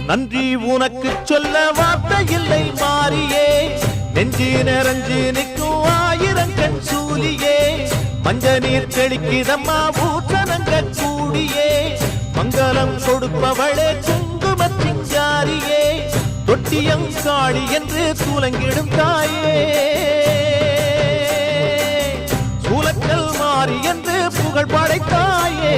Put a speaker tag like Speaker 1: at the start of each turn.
Speaker 1: நன்றி உனக்கு சொல்ல வார்த்தை இல்லை மாறியே நெஞ்சு நிறைஞ்சு நிற்கும் ஆயிரம் கண் சூலியே மஞ்ச நீர் தெளிக்கிதம்மா ஊற்றனங்க கூடியே மங்களம் கொடுப்பவளே குங்குமச்சிங்காரியே தொட்டியம் காளி என்று சூலங்கிடும் தாயே சூலக்கல் மாறி என்று புகழ் படைத்தாயே